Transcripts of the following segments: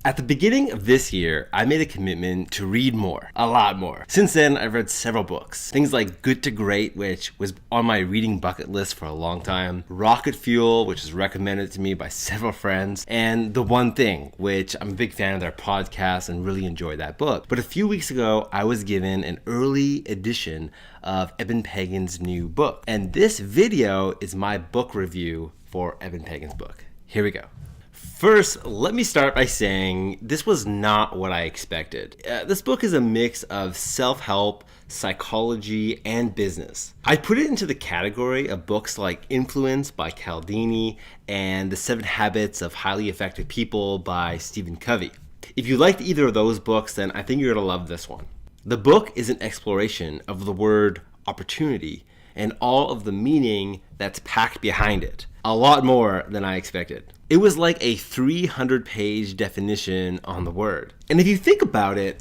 At the beginning of this year, I made a commitment to read more, a lot more. Since then, I've read several books. Things like Good to Great, which was on my reading bucket list for a long time, Rocket Fuel, which was recommended to me by several friends, and The One Thing, which I'm a big fan of their podcast and really enjoy that book. But a few weeks ago, I was given an early edition of Eben Pagan's new book. And this video is my book review for Eben Pagan's book. Here we go. First, let me start by saying this was not what I expected. This book is a mix of self-help, psychology, and business. I put it into the category of books like Influence by Cialdini and The 7 Habits of Highly Effective People by Stephen Covey. If you liked either of those books, then I think you're going to love this one. The book is an exploration of the word opportunity and all of the meaning that's packed behind it. A lot more than I expected. It was like a 300-page definition on the word. And if you think about it,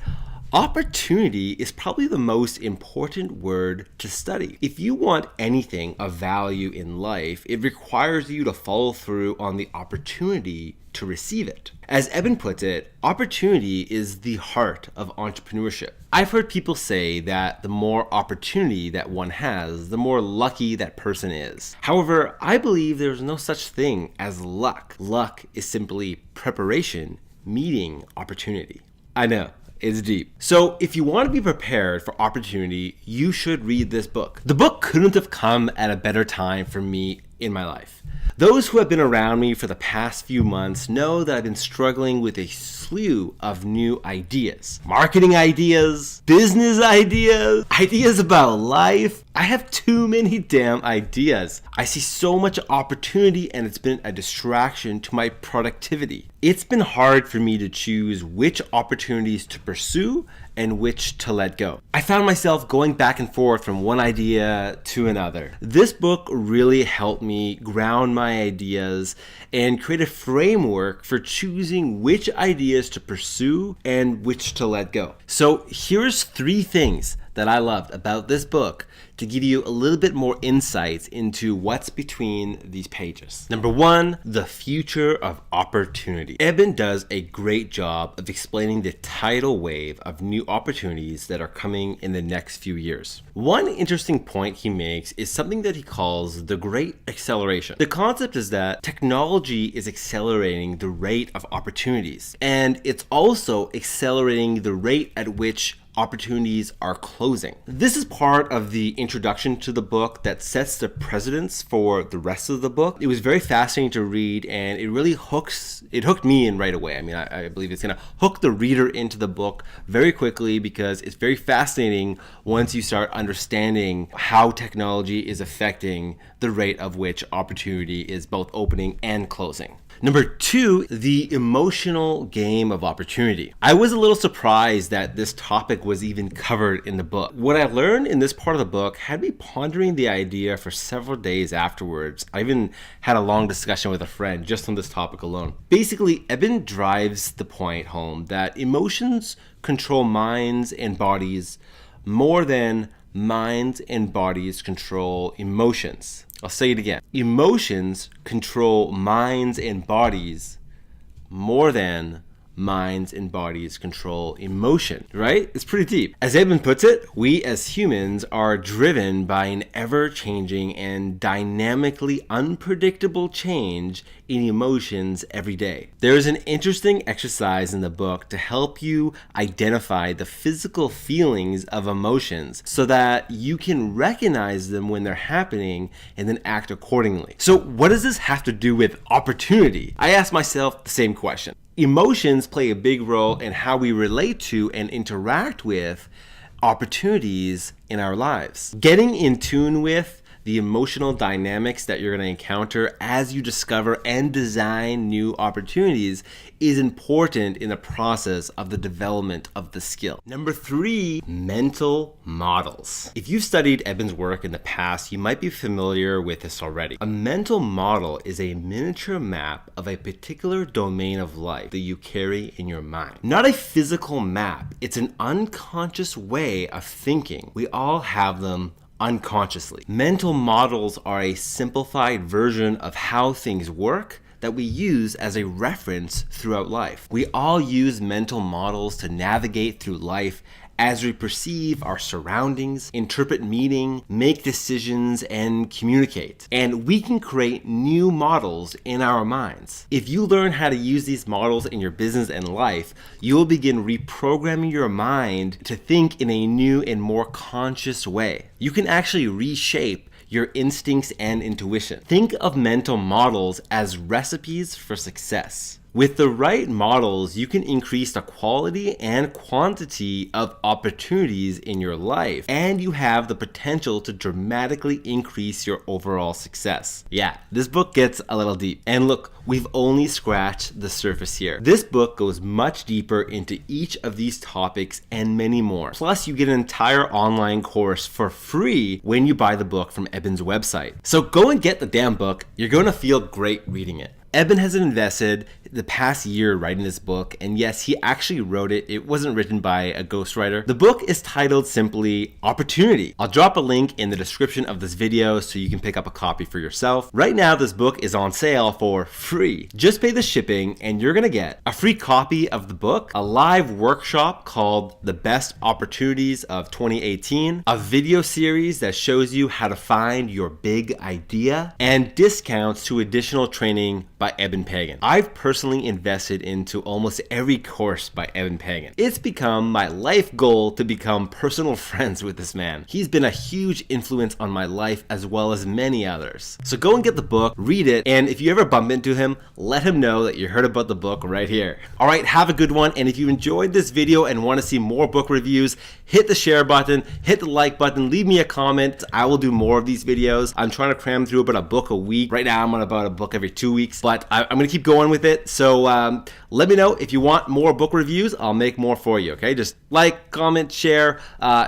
opportunity is probably the most important word to study. If you want anything of value in life, it requires you to follow through on the opportunity to receive it. As Eben puts it, opportunity is the heart of entrepreneurship. I've heard people say that the more opportunity that one has, the more lucky that person is. However, I believe there's no such thing as luck. Luck is simply preparation meeting opportunity. I know. It's deep. So if you want to be prepared for opportunity, you should read this book. The book couldn't have come at a better time for me in my life. Those who have been around me for the past few months know that I've been struggling with a slew of new ideas. Marketing ideas, business ideas, ideas about life. I have too many damn ideas. I see so much opportunity and it's been a distraction to my productivity. It's been hard for me to choose which opportunities to pursue and which to let go. I found myself going back and forth from one idea to another. This book really helped me ground my ideas and create a framework for choosing which ideas to pursue and which to let go. So here's 3 things that I loved about this book to give you a little bit more insights into what's between these pages. Number 1, the future of opportunity. Eben does a great job of explaining the tidal wave of new opportunities that are coming in the next few years. One interesting point he makes is something that he calls the great acceleration. The concept is that technology is accelerating the rate of opportunities, and it's also accelerating the rate at which opportunities are closing. This is part of the introduction to the book that sets the precedence for the rest of the book. It was very fascinating to read and it really hooked me in right away. I mean, I believe it's going to hook the reader into the book very quickly because it's very fascinating once you start understanding how technology is affecting the rate of which opportunity is both opening and closing. Number 2, the emotional game of opportunity. I was a little surprised that this topic was even covered in the book. What I learned in this part of the book had me pondering the idea for several days afterwards. I even had a long discussion with a friend just on this topic alone. Basically, Eben drives the point home that emotions control minds and bodies more than minds and bodies control emotions. I'll say it again. Emotions control minds and bodies more than minds and bodies control emotion, right? It's pretty deep. As Eben puts it, we as humans are driven by an ever-changing and dynamically unpredictable change in emotions every day. There is an interesting exercise in the book to help you identify the physical feelings of emotions so that you can recognize them when they're happening and then act accordingly. So what does this have to do with opportunity? I ask myself the same question. Emotions play a big role in how we relate to and interact with opportunities in our lives. Getting in tune with the emotional dynamics that you're going to encounter as you discover and design new opportunities is important in the process of the development of the skill. Number 3, mental models. If you've studied Eben's work in the past, you might be familiar with this already. A mental model is a miniature map of a particular domain of life that you carry in your mind. Not a physical map, it's an unconscious way of thinking. We all have them unconsciously. Mental models are a simplified version of how things work that we use as a reference throughout life. We all use mental models to navigate through life as we perceive our surroundings, interpret meaning, make decisions, and communicate. And we can create new models in our minds. If you learn how to use these models in your business and life, you'll begin reprogramming your mind to think in a new and more conscious way. You can actually reshape your instincts and intuition. Think of mental models as recipes for success. With the right models, you can increase the quality and quantity of opportunities in your life, and you have the potential to dramatically increase your overall success. Yeah, this book gets a little deep. And look, we've only scratched the surface here. This book goes much deeper into each of these topics and many more. Plus, you get an entire online course for free when you buy the book from Eben's website. So go and get the damn book. You're going to feel great reading it. Eben has invested the past year writing this book, and yes, he actually wrote it. It wasn't written by a ghostwriter. The book is titled simply Opportunity. I'll drop a link in the description of this video so you can pick up a copy for yourself. Right now, this book is on sale for free. Just pay the shipping and you're gonna get a free copy of the book, a live workshop called The Best Opportunities of 2018, a video series that shows you how to find your big idea, and discounts to additional training by Eben Pagan. I've personally invested into almost every course by Eben Pagan. It's become my life goal to become personal friends with this man. He's been a huge influence on my life as well as many others. So go and get the book, read it, and if you ever bump into him, let him know that you heard about the book right here. Alright, have a good one, and if you enjoyed this video and want to see more book reviews, hit the share button, hit the like button, leave me a comment. I will do more of these videos. I'm trying to cram through about a book a week. Right now I'm on about a book every 2 weeks, but I'm going to keep going with it. So let me know if you want more book reviews. I'll make more for you, okay? Just like, comment, share,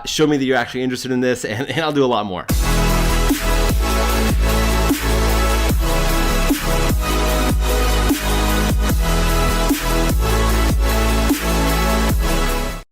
show me that you're actually interested in this, and I'll do a lot more.